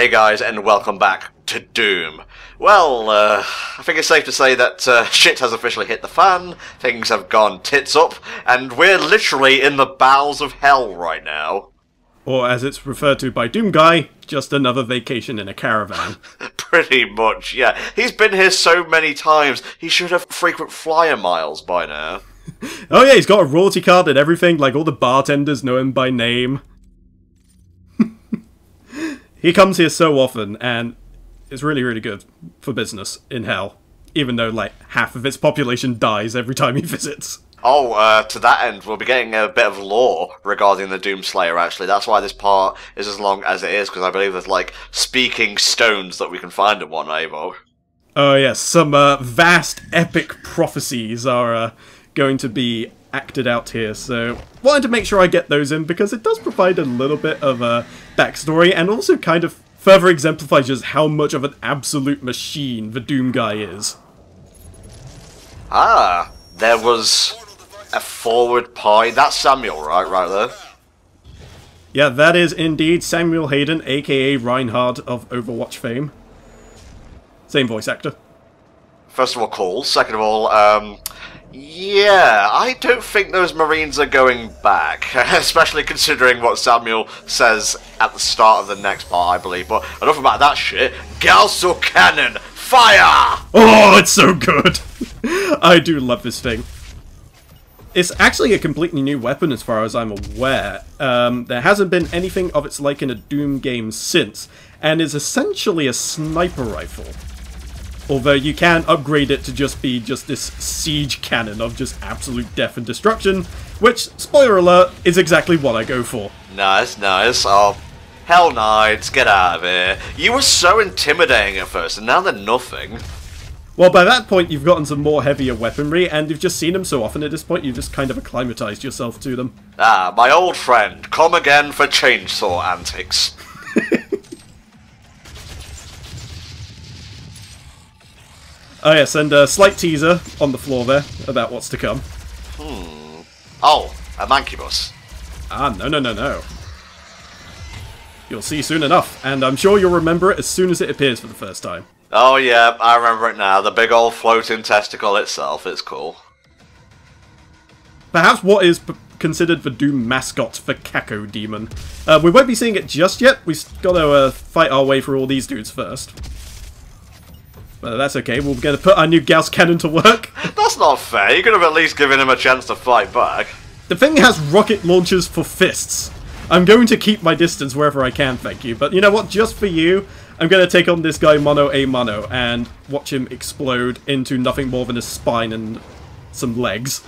Hey guys, and welcome back to Doom. Well, I think it's safe to say that shit has officially hit the fan, things have gone tits up, and we're literally in the bowels of hell right now. Or as it's referred to by Doom Guy, just another vacation in a caravan. Pretty much, yeah. He's been here so many times, he should have frequent flyer miles by now. Oh yeah, he's got a royalty card and everything, like all the bartenders know him by name. He comes here so often, and it's really, really good for business in hell. Even though, like, half of its population dies every time he visits. Oh, to that end, we'll be getting a bit of lore regarding the Doomslayer, actually. That's why this part is as long as it is, because I believe there's, like, speaking stones that we can find in one Evo. Oh yes, some vast, epic prophecies are going to be acted out here, so wanted to make sure I get those in, because it does provide a little bit of a backstory, and also kind of further exemplifies just how much of an absolute machine the Doom Guy is. Ah, there was a forward party. That's Samuel, right there. Yeah, that is indeed Samuel Hayden, aka Reinhardt of Overwatch fame. Same voice actor. First of all, cool. Second of all, yeah, I don't think those Marines are going back, especially considering what Samuel says at the start of the next part, I believe. But enough about that shit. Gauss Cannon, fire! Oh, it's so good! I do love this thing. It's actually a completely new weapon as far as I'm aware. There hasn't been anything of its like in a Doom game since, and is essentially a sniper rifle. Although you can upgrade it to just be this siege cannon of just absolute death and destruction, which, spoiler alert, is exactly what I go for. Nice. Oh, Hell Knights, get out of here. You were so intimidating at first, and now they're nothing. Well, by that point, you've gotten some more heavier weaponry, and you've just seen them so often at this point, you've just kind of acclimatized yourself to them. Ah, my old friend, come again for chainsaw antics. Oh yes, and a slight teaser on the floor there about what's to come. Oh, a mancubus. Ah, no. You'll see soon enough, and I'm sure you'll remember it as soon as it appears for the first time. Oh yeah, I remember it now. The big old floating testicle itself, it's cool. Perhaps what is considered the Doom mascot for Caco Demon. We won't be seeing it just yet, we've got to fight our way through all these dudes first. But that's okay, we're going to put our new Gauss Cannon to work. That's not fair, you could have at least given him a chance to fight back. The thing has rocket launchers for fists. I'm going to keep my distance wherever I can, thank you. But you know what, just for you, I'm going to take on this guy mano a mano and watch him explode into nothing more than a spine and some legs.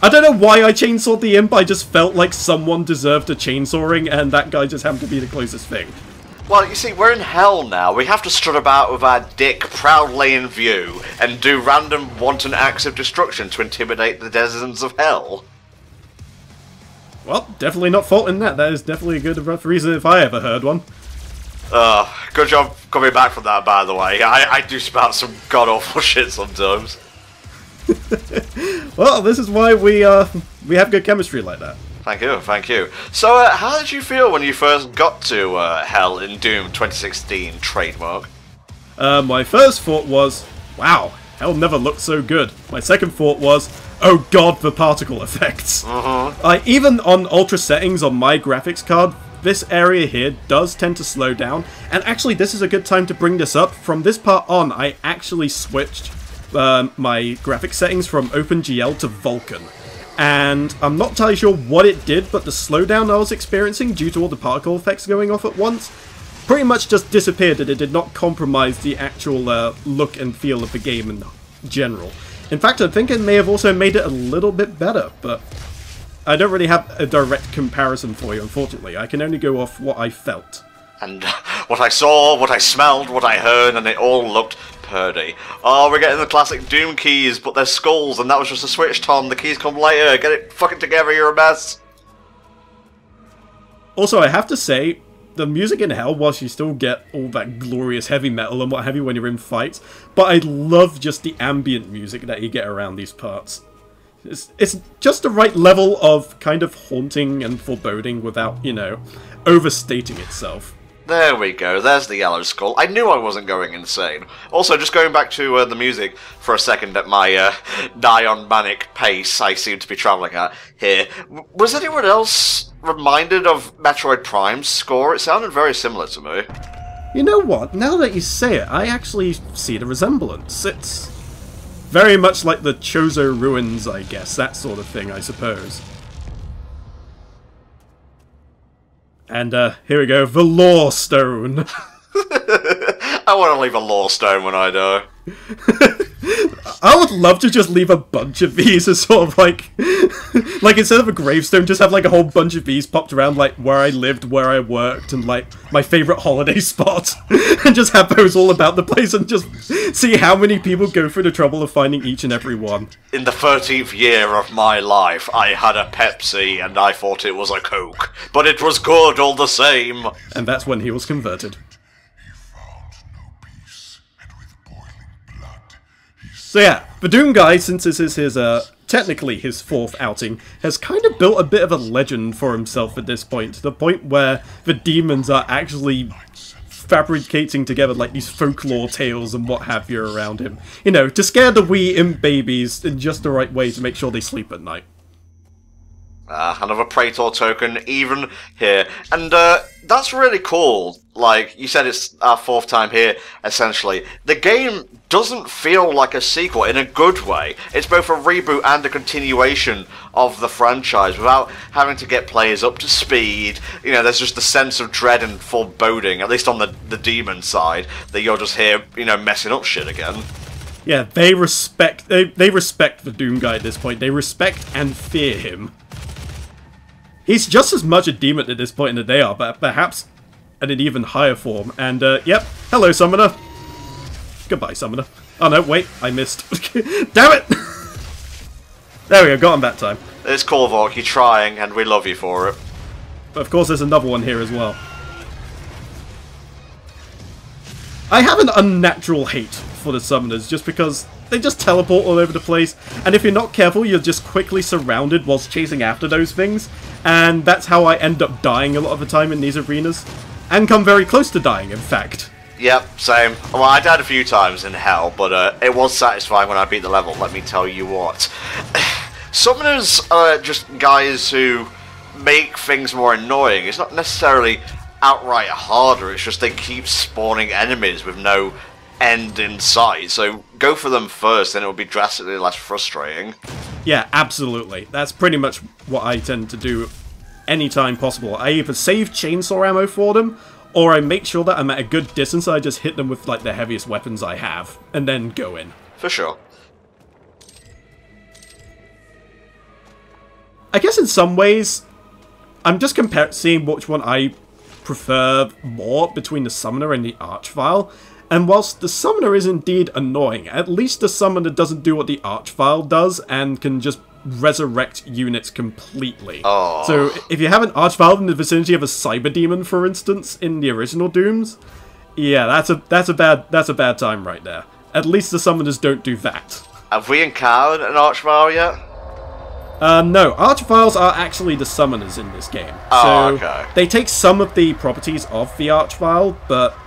I don't know why I chainsawed the imp, I just felt like someone deserved a chainsawing, and that guy just happened to be the closest thing. Well, you see, we're in hell now. We have to strut about with our dick proudly in view and do random wanton acts of destruction to intimidate the denizens of hell. Well, definitely not faulting that. That is definitely a good enough reason if I ever heard one. Good job coming back from that, by the way. I do spout some god-awful shit sometimes. Well, this is why we have good chemistry like that. Thank you. So, how did you feel when you first got to Hell in Doom 2016 trademark? My first thought was, wow, Hell never looked so good. My second thought was, oh god, the particle effects. Even on ultra settings on my graphics card, this area here does tend to slow down. And actually, this is a good time to bring this up. From this part on, I actually switched my graphics settings from OpenGL to Vulkan. And I'm not entirely sure what it did, but the slowdown I was experiencing due to all the particle effects going off at once pretty much just disappeared, and it did not compromise the actual look and feel of the game in general. In fact, I think it may have also made it a little bit better, but I don't really have a direct comparison for you, unfortunately. I can only go off what I felt. And what I saw, what I smelled, what I heard, and it all looked purdy. Oh, we're getting the classic Doom keys, but they're skulls, and that was just a switch, Tom. The keys come later. Get it fucking together, you're a mess. Also, I have to say, the music in Hell, whilst you still get all that glorious heavy metal and what have you when you're in fights, but I love just the ambient music that you get around these parts. It's just the right level of kind of haunting and foreboding without, you know, overstating itself. There we go, there's the yellow skull. I knew I wasn't going insane. Also, just going back to the music for a second at my nigh-on manic pace I seem to be travelling at here. Was anyone else reminded of Metroid Prime's score? It sounded very similar to me. You know what, now that you say it, I actually see the resemblance. It's very much like the Chozo Ruins, I guess, that sort of thing, I suppose. And, here we go, the Lore Stone. I want to leave a Lore Stone when I die. I would love to just leave a bunch of these as sort of like... like, instead of a gravestone, just have like a whole bunch of these popped around, like, where I lived, where I worked, and like, my favourite holiday spot. And just have those all about the place and just see how many people go through the trouble of finding each and every one. In the 13th year of my life, I had a Pepsi and I thought it was a Coke. But it was good all the same. And that's when he was converted. So yeah, the Doom guy, since this is his, technically his 4th outing, has kind of built a bit of a legend for himself at this point, to the point where the demons are actually fabricating together like these folklore tales and what have you around him. You know, to scare the wee imp babies in just the right way to make sure they sleep at night. Another Praetor token, even here. And that's really cool. Like, you said it's our 4th time here, essentially. The game doesn't feel like a sequel in a good way. It's both a reboot and a continuation of the franchise without having to get players up to speed. You know, there's just a sense of dread and foreboding, at least on the demon side, that you're just here, you know, messing up shit again. Yeah, they respect the Doom guy at this point. They respect and fear him. He's just as much a demon at this point as they are, but perhaps at an even higher form. And, yep. Hello, Summoner. Goodbye, Summoner. Oh, no, wait. I missed. Damn it! There we go. Got him that time. It's cool, Vork. You're trying, and we love you for it. But, of course, there's another one here as well. I have an unnatural hate for the Summoners, just because they just teleport all over the place, and if you're not careful, you're just quickly surrounded whilst chasing after those things, and that's how I end up dying a lot of the time in these arenas. And come very close to dying, in fact. Yep, same. Well, I died a few times in hell, but it was satisfying when I beat the level, let me tell you what. Summoners are just guys who make things more annoying. It's not necessarily outright harder, it's just they keep spawning enemies with no end in sight, so go for them first and it will be drastically less frustrating. Yeah, absolutely. That's pretty much what I tend to do anytime possible. I either save chainsaw ammo for them, or I make sure that I'm at a good distance and I just hit them with like the heaviest weapons I have, and then go in. For sure. I guess in some ways, I'm just seeing which one I prefer more between the Summoner and the Archvile. And whilst the Summoner is indeed annoying, at least the Summoner doesn't do what the Archvile does and can just resurrect units completely. Oh. So if you have an Archvile in the vicinity of a Cyber Demon, for instance, in the original Dooms, yeah, that's a bad time right there. At least the Summoners don't do that. Have we encountered an Archvile yet? No, Archviles are actually the Summoners in this game. Oh, so okay. They take some of the properties of the Archvile, but,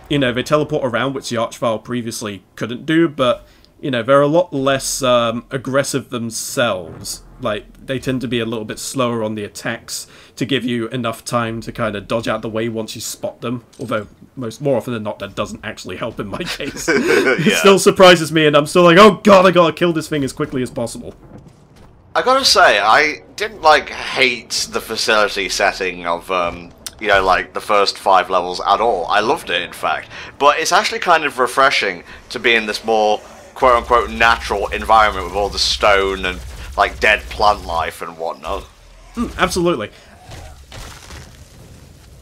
you know, they teleport around, which the Archvile previously couldn't do, but, you know, they're a lot less aggressive themselves. Like, they tend to be a little bit slower on the attacks to give you enough time to kind of dodge out the way once you spot them. Although, more often than not, that doesn't actually help in my case. Yeah. It still surprises me, and I'm still like, oh god, I gotta kill this thing as quickly as possible. I gotta say, I didn't, like, hate the facility setting of, you know, like, the first 5 levels at all. I loved it, in fact. But it's actually kind of refreshing to be in this more, quote-unquote, natural environment with all the stone and, like, dead plant life and whatnot. Absolutely.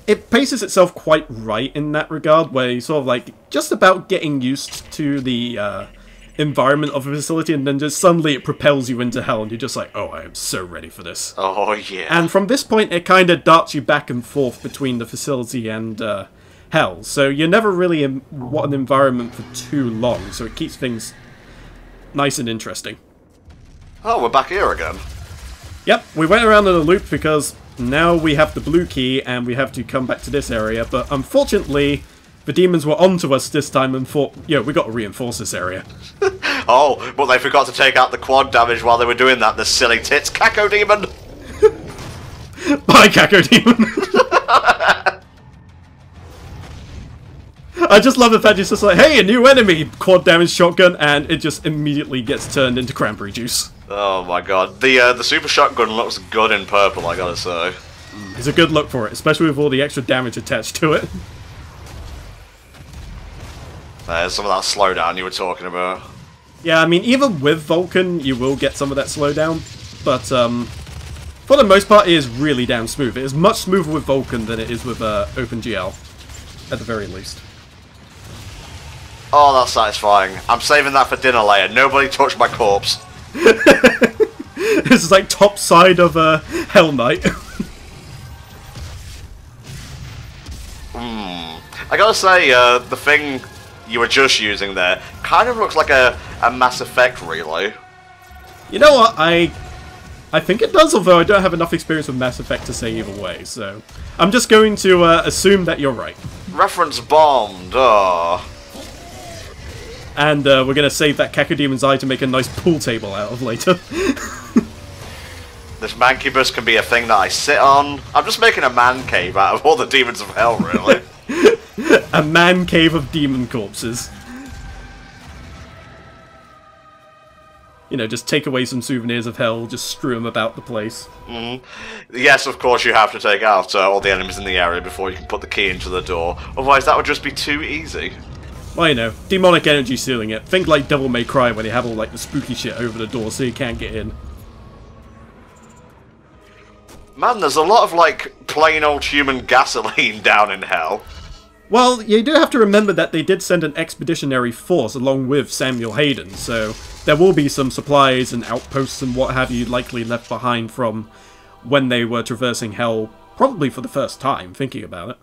It paces itself quite right in that regard, where you're sort of, like, just about getting used to the, environment of a facility, and then just suddenly it propels you into hell, and you're just like, oh, I am so ready for this. Oh, yeah. And from this point, it kind of darts you back and forth between the facility and hell, so you're never really in one environment for too long, so it keeps things nice and interesting. Oh, we're back here again. Yep, we went around in a loop because now we have the blue key and we have to come back to this area, but unfortunately, the demons were onto us this time and thought, yo, we got to reinforce this area. Oh, but they forgot to take out the quad damage while they were doing that, the silly tits. Caco Demon! Bye, Caco Demon! I just love the fact it's just like, hey, a new enemy! Quad damage shotgun, and it just immediately gets turned into cranberry juice. Oh my god. The super shotgun looks good in purple, I gotta say. It's a good look for it, especially with all the extra damage attached to it. There's some of that slowdown you were talking about. Yeah, I mean, even with Vulcan, you will get some of that slowdown, but for the most part, it is really damn smooth. It is much smoother with Vulcan than it is with OpenGL, at the very least. Oh, that's satisfying. I'm saving that for dinner later. Nobody touch my corpse. This is like top side of Hell Knight. I gotta say, the thing you were just using there kind of looks like a Mass Effect relay. You know what? I think it does, although I don't have enough experience with Mass Effect to say either way, so I'm just going to assume that you're right. Reference bombed. Oh. And we're going to save that Cacodemon's Eye to make a nice pool table out of later. This mancubus can be a thing that I sit on. I'm just making a man cave out of all the demons of hell, really. A man cave of demon corpses. You know, just take away some souvenirs of hell, just strew them about the place. Yes, of course you have to take out all the enemies in the area before you can put the key into the door. Otherwise that would just be too easy. Well, you know, demonic energy sealing it. Think like Devil May Cry when they have all like the spooky shit over the door so you can't get in. Man, there's a lot of like plain old human gasoline down in hell. Well, you do have to remember that they did send an expeditionary force along with Samuel Hayden, so there will be some supplies and outposts and what have you likely left behind from when they were traversing hell, probably for the first time, thinking about it.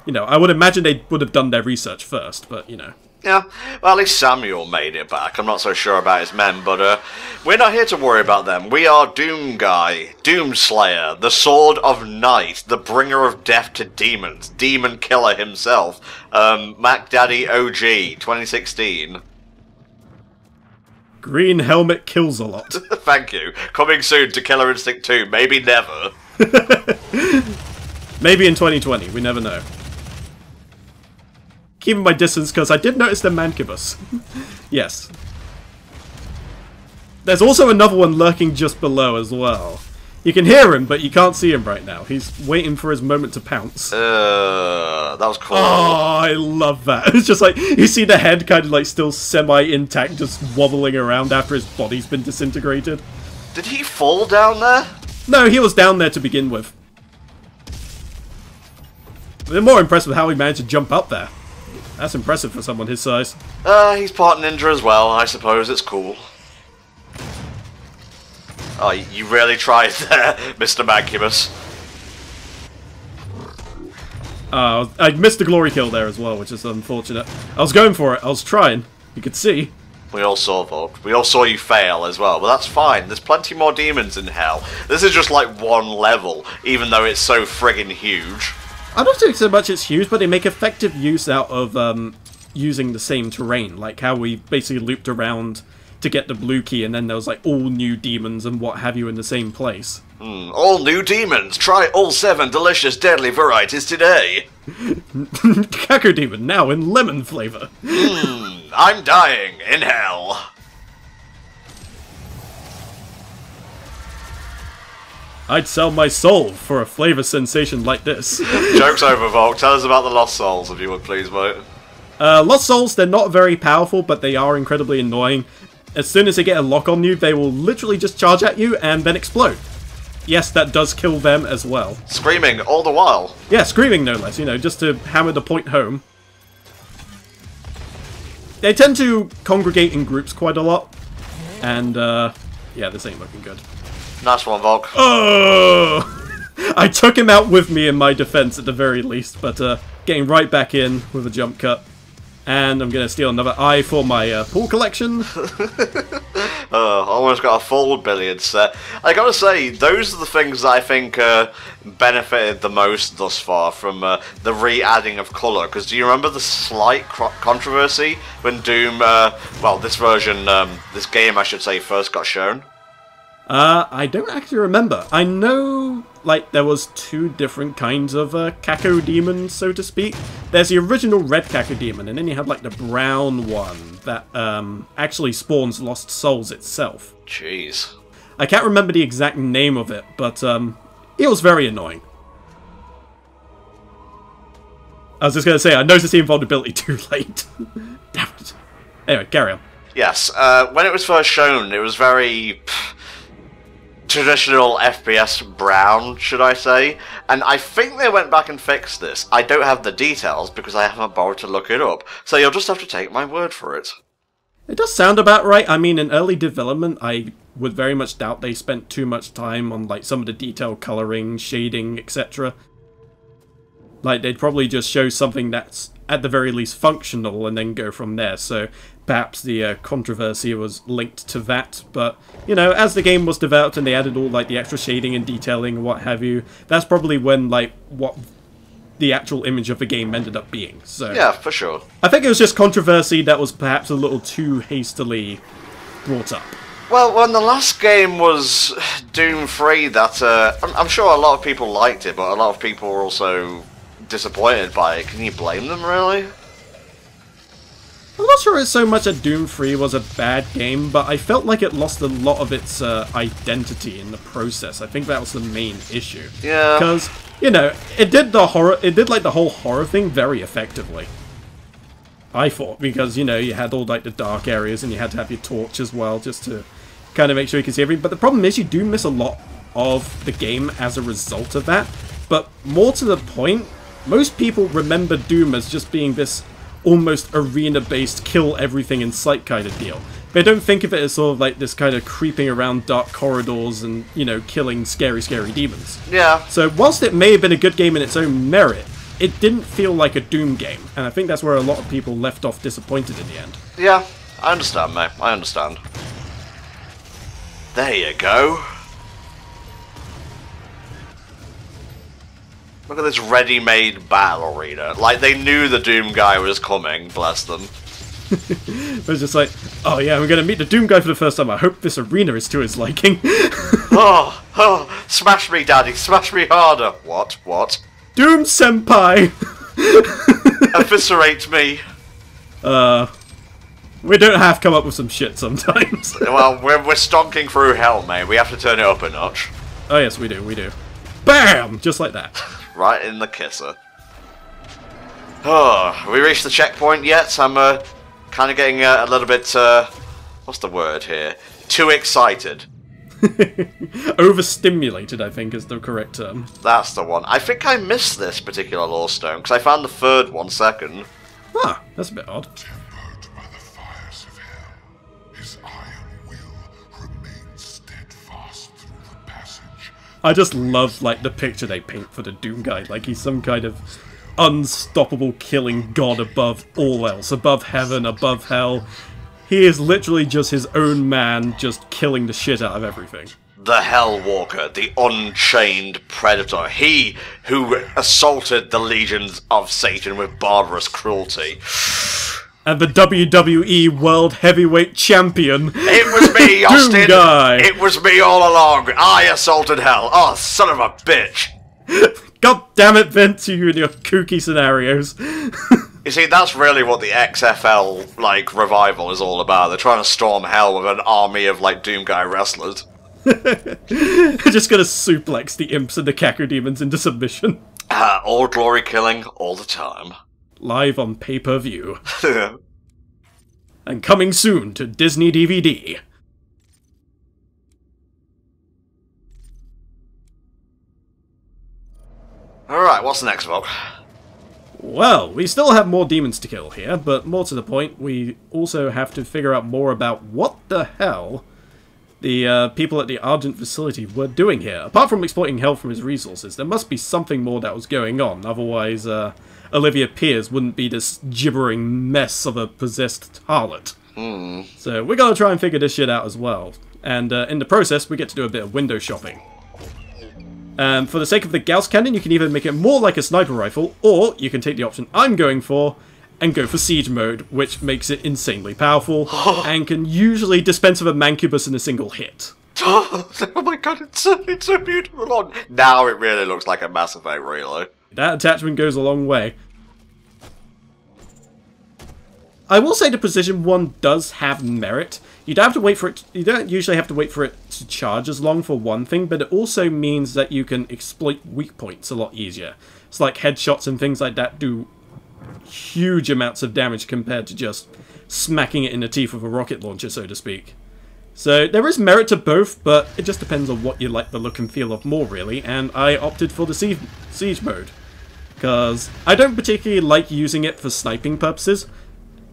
You know, I would imagine they would have done their research first, but, you know. Yeah, well, at least Samuel made it back. I'm not so sure about his men, but we're not here to worry about them. We are Doom Guy, Doomslayer, the Sword of Night, the bringer of death to demons, Demon Killer himself, Mac Daddy OG, 2016. Green Helmet kills a lot. Thank you. Coming soon to Killer Instinct 2, maybe never. Maybe in 2020, we never know. Keeping my distance because I did notice the mancubus. Yes. There's also another one lurking just below as well. You can hear him, but you can't see him right now. He's waiting for his moment to pounce. That was cool. Oh, I love that. It's just like, you see the head kind of like still semi-intact, just wobbling around after his body's been disintegrated. Did he fall down there? No, he was down there to begin with. They're more impressed with how he managed to jump up there. That's impressive for someone his size. He's part ninja as well, I suppose. It's cool. Oh, you really tried there, Mr. Mancubus. I missed the glory kill there as well, which is unfortunate. I was going for it. I was trying. You could see. We all saw that. We all saw you fail as well, but that's fine. There's plenty more demons in hell. This is just like one level, even though it's so friggin' huge. I don't think so much it's huge, but they make effective use out of using the same terrain, like how we basically looped around to get the blue key, and then there was like all new demons and what have you in the same place. All new demons! Try all 7 delicious deadly varieties today! Caco Demon, now in lemon flavour. I'm dying in hell. I'd sell my soul for a flavour sensation like this. Joke's over, Volk. Tell us about the Lost Souls, if you would, please, mate. Lost Souls, they're not very powerful, but they are incredibly annoying. As soon as they get a lock on you, they will literally just charge at you and then explode. Yes, that does kill them as well. Screaming all the while. Yeah, screaming no less, you know, just to hammer the point home. They tend to congregate in groups quite a lot. And, yeah, this ain't looking good. Nice one, Volk. Oh! I took him out with me in my defense at the very least, but getting right back in with a jump cut. And I'm going to steal another eye for my pool collection. Almost got a full billiard set. I gotta say, those are the things that I think benefited the most thus far from the re-adding of colour. Because do you remember the slight controversy when Doom, well, this version, this game I should say, first got shown? I don't actually remember. I know, like, there was two different kinds of Cacodemon, so to speak. There's the original red Cacodemon, and then you have, like, the brown one that actually spawns Lost Souls itself. Jeez. I can't remember the exact name of it, but it was very annoying. I was just going to say, I noticed the invulnerability too late. Damn it. Anyway, carry on. Yes, when it was first shown, it was very traditional FPS brown, should I say, and I think they went back and fixed this. I don't have the details because I haven't bothered to look it up, so you'll just have to take my word for it. It does sound about right. I mean, in early development, I would very much doubt they spent too much time on, like, some of the detail coloring, shading, etc. Like, they'd probably just show something that's, at the very least, functional and then go from there, so perhaps the controversy was linked to that, but, you know, as the game was developed and they added all, like, the extra shading and detailing and what have you, that's probably when, like, what the actual image of the game ended up being, so... Yeah, for sure. I think it was just controversy that was perhaps a little too hastily brought up. Well, when the last game was Doom 3, that, I'm sure a lot of people liked it, but a lot of people were also disappointed by it. Can you blame them, really? I'm not sure it's so much that Doom 3 was a bad game, but I felt like it lost a lot of its identity in the process. I think that was the main issue. Yeah. Because, you know, it did like the whole horror thing very effectively. I thought, because, you know, you had all like the dark areas and you had to have your torch as well, just to kind of make sure you can see everything. But the problem is you do miss a lot of the game as a result of that. But more to the point, most people remember Doom as just being this almost arena-based kill everything in sight kind of deal. They don't think of it as sort of like this kind of creeping around dark corridors and, you know, killing scary, scary demons. Yeah. So whilst it may have been a good game in its own merit, it didn't feel like a Doom game, and I think that's where a lot of people left off disappointed in the end. Yeah, I understand, mate. I understand. There you go. Look at this ready-made battle arena. Like, they knew the Doom guy was coming, bless them. It was just like, oh yeah, we're gonna meet the Doom guy for the first time. I hope this arena is to his liking. oh, smash me, daddy, smash me harder. What? Doom Senpai! Eviscerate me. We don't have to come up with some shit sometimes. Well, we're stonking through hell, mate. We have to turn it up a notch. Oh yes, we do. BAM! Just like that. Right in the kisser. Oh, have we reached the checkpoint yet? I'm kind of getting a little bit, what's the word here? Too excited. Overstimulated, I think, is the correct term. That's the one. I think I missed this particular lore stone, because I found the third one second. Ah, that's a bit odd. Tempered by the fires of hell, his iron will remains steadfast through the passage. I just love, like, the picture they paint for the Doom guy. Like, he's some kind of unstoppable killing god above all else. Above heaven, above hell. He is literally just his own man, just killing the shit out of everything. The Hellwalker, the unchained predator. He who assaulted the legions of Satan with barbarous cruelty. And the WWE World Heavyweight Champion. It was me, Austin. Doom guy. It was me all along. I assaulted hell. Oh, son of a bitch. God damn it, Vince, you and your kooky scenarios. You see, that's really what the XFL, like, revival is all about. They're trying to storm hell with an army of, like, Doom Guy wrestlers. Just gonna suplex the imps and the Cacodemons into submission. All glory killing, all the time. Live on pay-per-view. And coming soon to Disney DVD. Alright, what's the next one? Well, we still have more demons to kill here, but more to the point, we also have to figure out more about what the hell the people at the Argent facility were doing here. Apart from exploiting Hell from his resources, there must be something more that was going on, otherwise Olivia Pierce wouldn't be this gibbering mess of a possessed harlot. So we're gonna try and figure this shit out as well. And in the process, we get to do a bit of window shopping. For the sake of the Gauss Cannon, you can either make it more like a sniper rifle, or you can take the option I'm going for, and go for siege mode, which makes it insanely powerful, and can usually dispense with a mancubus in a single hit. Oh my god, it's so beautiful. Now it really looks like a Mass Effect, really. That attachment goes a long way. I will say the Precision one does have merit. You don't have to wait for it. You don't usually have to wait for it to charge as long, for one thing, but it also means that you can exploit weak points a lot easier. It's like headshots and things like that do huge amounts of damage compared to just smacking it in the teeth with a rocket launcher, so to speak. So there is merit to both, but it just depends on what you like the look and feel of more, really, and I opted for the siege mode, because I don't particularly like using it for sniping purposes,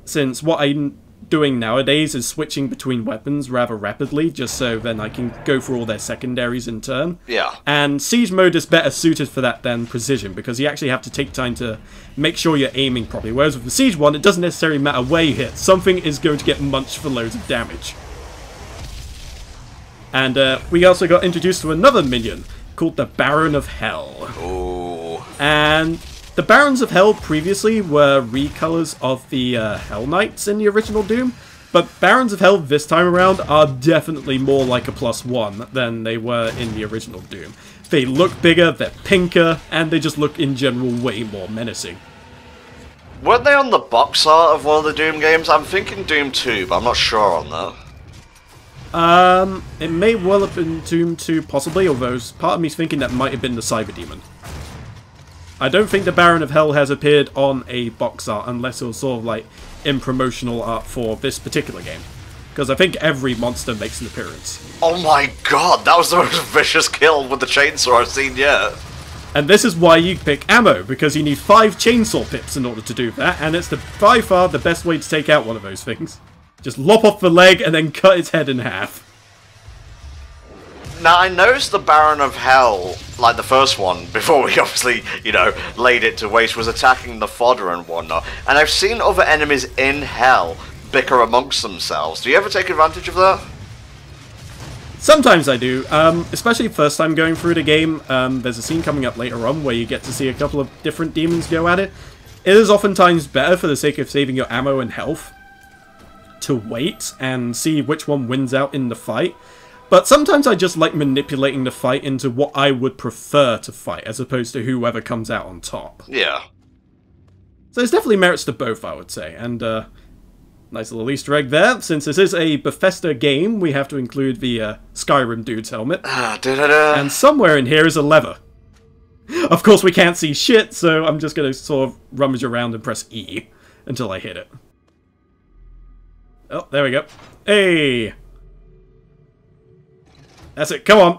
since what I'm doing nowadays is switching between weapons rather rapidly, just so then I can go through all their secondaries in turn. Yeah. And siege mode is better suited for that than precision, because you actually have to take time to make sure you're aiming properly, whereas with the siege one, it doesn't necessarily matter where you hit, something is going to get munched for loads of damage. And we also got introduced to another minion, called the Baron of Hell. Ooh. And the Barons of Hell previously were recolors of the Hell Knights in the original Doom, but Barons of Hell this time around are definitely more like a +1 than they were in the original Doom. They look bigger, they're pinker, and they just look in general way more menacing. Weren't they on the box art of one of the Doom games? I'm thinking Doom 2, but I'm not sure on that. It may well have been Doom 2, possibly, although part of me's thinking that might have been the Cyber Demon. I don't think the Baron of Hell has appeared on a box art unless it was sort of like in promotional art for this particular game. Because I think every monster makes an appearance. Oh my god, that was the most vicious kill with the chainsaw I've seen yet. And this is why you pick ammo, because you need 5 chainsaw pips in order to do that, and it's by far the best way to take out one of those things. Just lop off the leg and then cut its head in half. Now, I noticed the Baron of Hell, like the first one, before we obviously, you know, laid it to waste, was attacking the fodder and whatnot. And I've seen other enemies in Hell bicker amongst themselves. Do you ever take advantage of that? Sometimes I do, especially first time going through the game. There's a scene coming up later on where you get to see a couple of different demons go at it. It is oftentimes better, for the sake of saving your ammo and health, to wait and see which one wins out in the fight. But sometimes I just like manipulating the fight into what I would prefer to fight, as opposed to whoever comes out on top. Yeah. So there's definitely merits to both, I would say. And nice little Easter egg there. Since this is a Bethesda game, we have to include the Skyrim dude's helmet. And somewhere in here is a lever. Of course we can't see shit, so I'm just going to sort of rummage around and press E until I hit it. Oh, there we go. Hey! That's it, come on.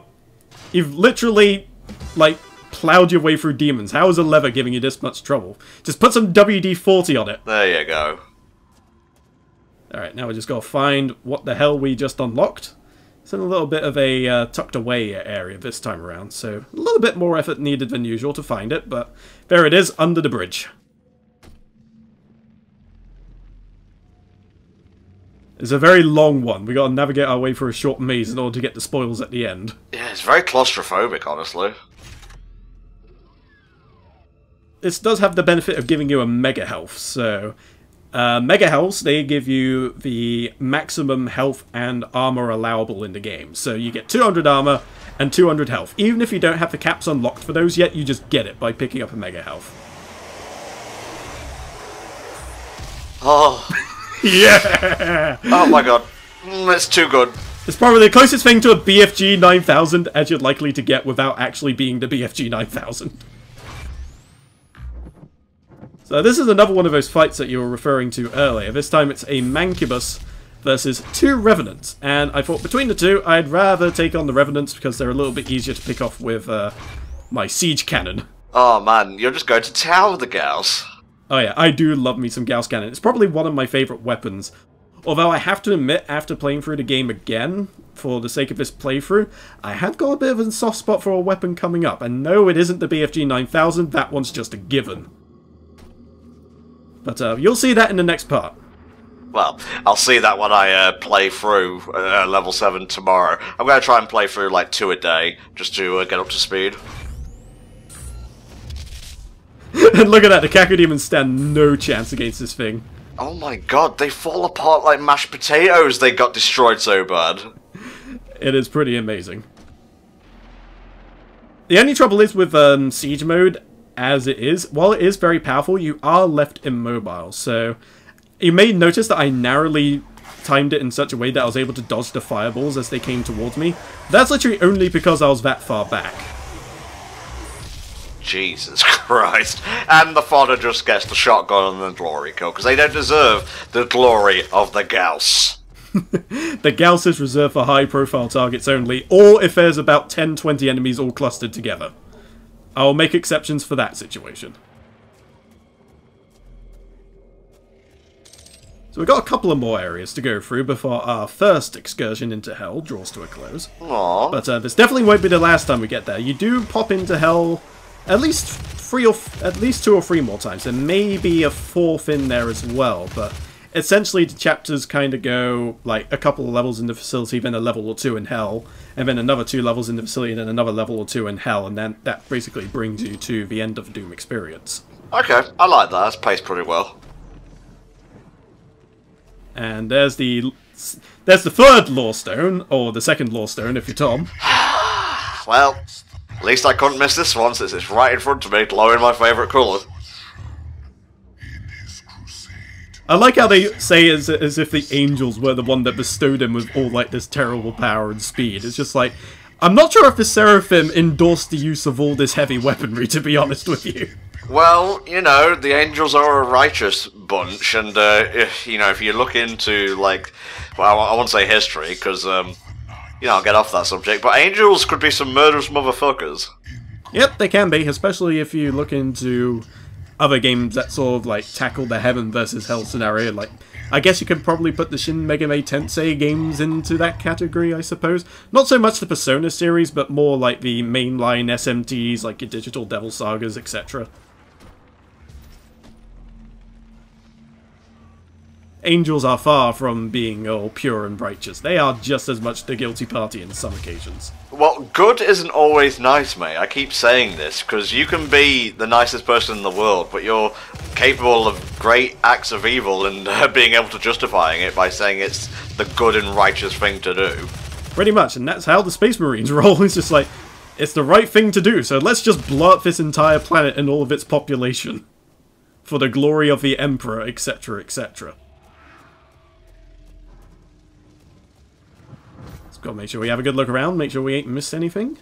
You've literally, like, plowed your way through demons. How is a lever giving you this much trouble? Just put some WD-40 on it. There you go. Alright, now we just gotta find what the hell we just unlocked. It's in a little bit of a tucked away area this time around, so a little bit more effort needed than usual to find it, but there it is, under the bridge. It's a very long one. We gotta navigate our way through a short maze in order to get the spoils at the end. Yeah, it's very claustrophobic, honestly. This does have the benefit of giving you a mega health, so... mega healths, they give you the maximum health and armor allowable in the game. So you get 200 armor and 200 health. Even if you don't have the caps unlocked for those yet, you just get it by picking up a mega health. Oh... Yeah! Oh my god. It's too good. It's probably the closest thing to a BFG 9000 as you're likely to get without actually being the BFG 9000. So this is another one of those fights that you were referring to earlier. This time it's a Mancubus versus 2 Revenants. And I thought between the two, I'd rather take on the Revenants because they're a little bit easier to pick off with my Siege Cannon. Oh man, you're just going to town with the Gauss. Oh yeah, I do love me some Gauss Cannon. It's probably one of my favourite weapons. Although I have to admit, after playing through the game again, for the sake of this playthrough, I have got a bit of a soft spot for a weapon coming up. And no, it isn't the BFG 9000, that one's just a given. But you'll see that in the next part. Well, I'll see that when I play through level 7 tomorrow. I'm going to try and play through like 2 a day, just to get up to speed. And look at that, the Cacodemons stand no chance against this thing. Oh my god, they fall apart like mashed potatoes, they got destroyed so bad. It is pretty amazing. The only trouble is with Siege mode, as it is, while it is very powerful, you are left immobile. So you may notice that I narrowly timed it in such a way that I was able to dodge the fireballs as they came towards me. That's literally only because I was that far back. Jesus Christ. And the fodder just gets the shotgun and the glory kill, because they don't deserve the glory of the Gauss. The Gauss is reserved for high-profile targets only, or if there's about 10-20 enemies all clustered together. I'll make exceptions for that situation. So we've got a couple of more areas to go through before our first excursion into Hell draws to a close. Aww. But this definitely won't be the last time we get there. You do pop into Hell at least 2 or 3 more times. There may be a 4th in there as well, but essentially the chapters kind of go like a couple of levels in the facility, then a level or 2 in Hell, and then another 2 levels in the facility, and then another level or 2 in Hell, and then that basically brings you to the end of the Doom experience. Okay, I like that. That's paced pretty well. And there's the 3rd Lore Stone, or the 2nd Lore Stone if you're Tom. Well, at least I couldn't miss this one since it's right in front of me, glowing my favourite colour. I like how they say as if the angels were the one that bestowed him with all like this terrible power and speed. It's just like, I'm not sure if the Seraphim endorsed the use of all this heavy weaponry, to be honest with you. Well, you know, the angels are a righteous bunch, and, if you look into, like, well, I won't say history, because, I'll get off that subject, but angels could be some murderous motherfuckers. Yep, they can be, especially if you look into other games that sort of, like, tackle the heaven versus hell scenario. Like, I guess you could probably put the Shin Megami Tensei games into that category, I suppose. Not so much the Persona series, but more like the mainline SMTs, like your Digital Devil Sagas, etc. Angels are far from being all pure and righteous. They are just as much the guilty party in some occasions. Well, good isn't always nice, mate. I keep saying this, because you can be the nicest person in the world, but you're capable of great acts of evil and being able to justifying it by saying it's the good and righteous thing to do. Pretty much, and that's how the Space Marines roll. It's just like, it's the right thing to do, so let's just blow up this entire planet and all of its population. For the glory of the Emperor, etc., etc. Gotta make sure we have a good look around, make sure we ain't missed anything.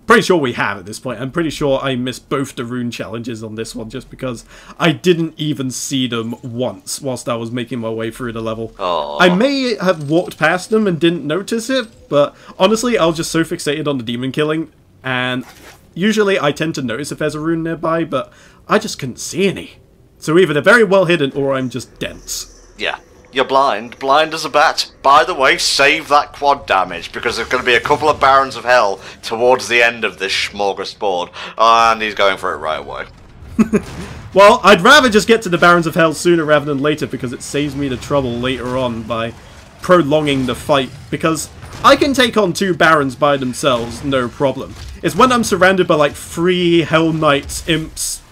Pretty sure we have at this point. I'm pretty sure I missed both the rune challenges on this one just because I didn't even see them once whilst I was making my way through the level. Aww. I may have walked past them and didn't notice it, but honestly I was just so fixated on the demon killing, and usually I tend to notice if there's a rune nearby, but I just couldn't see any. So either they're very well hidden or I'm just dense. Yeah. You're blind as a bat. By the way, save that quad damage, because there's going to be a couple of Barons of Hell towards the end of this smorgasbord, and he's going for it right away. Well, I'd rather just get to the Barons of Hell sooner rather than later, because it saves me the trouble later on by prolonging the fight, because I can take on 2 Barons by themselves, no problem. It's when I'm surrounded by like 3 Hell Knights, Imps,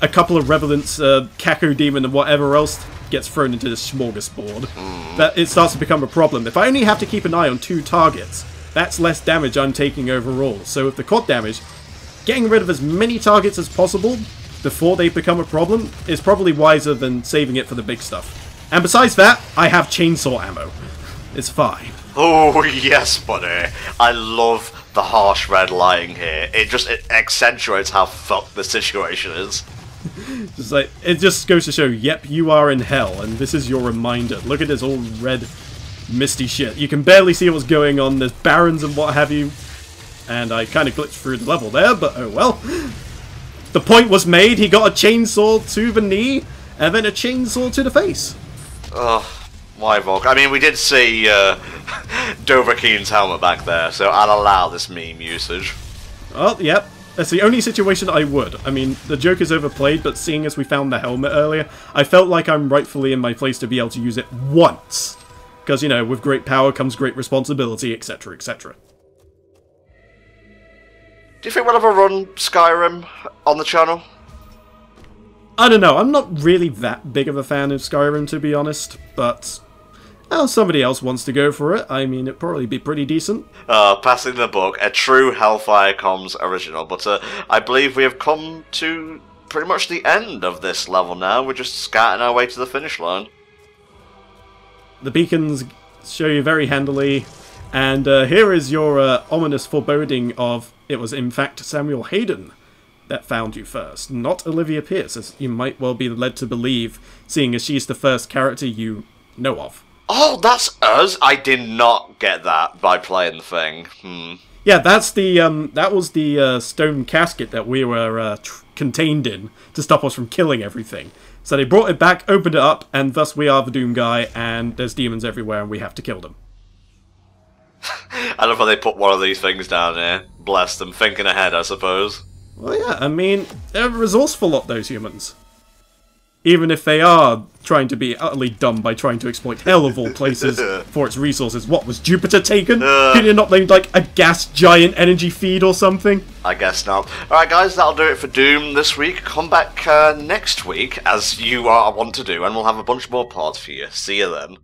a couple of Revenants, Cacodemon and whatever else gets thrown into this smorgasbord, that it starts to become a problem. If I only have to keep an eye on 2 targets, that's less damage I'm taking overall. So with the quad damage, getting rid of as many targets as possible before they become a problem is probably wiser than saving it for the big stuff. And besides that, I have chainsaw ammo. It's fine. Oh yes, buddy. I love the harsh red lighting here. It accentuates how fucked the situation is. Just like, it just goes to show, yep, you are in hell, and this is your reminder. Look at this all red, misty shit. You can barely see what's going on. There's barons and what have you, and I kind of glitched through the level there, but oh well. The point was made. He got a chainsaw to the knee, and then a chainsaw to the face. Ugh, why Volk? I mean, we did see Dovahkiin's helmet back there, so I'll allow this meme usage. Oh, yep. That's the only situation I would. I mean, the joke is overplayed, but seeing as we found the helmet earlier, I felt like I'm rightfully in my place to be able to use it once. Because, you know, with great power comes great responsibility, etc, etc. Do you think we'll ever run Skyrim on the channel? I don't know, I'm not really that big of a fan of Skyrim, to be honest, but somebody else wants to go for it. I mean, it'd probably be pretty decent. Passing the book, a true HellfireComms original, but I believe we have come to pretty much the end of this level now. We're just scatting our way to the finish line. The beacons show you very handily, and here is your ominous foreboding of it was in fact Samuel Hayden that found you first, not Olivia Pierce, as you might well be led to believe, seeing as she's the first character you know of. Oh, that's us? I did not get that by playing the thing. Yeah, that's the that was the stone casket that we were contained in to stop us from killing everything. So they brought it back, opened it up, and thus we are the Doom guy, and there's demons everywhere, and we have to kill them. I love how they put one of these things down here. Bless them, thinking ahead, I suppose. Well, yeah, I mean, they're a resourceful lot, those humans. Even if they are trying to be utterly dumb by trying to exploit hell of all places for its resources. What, was Jupiter taken? Could you not named like a gas giant energy feed or something? I guess not. Alright guys, that'll do it for Doom this week. Come back next week, as you want to do, and we'll have a bunch more parts for you. See you then.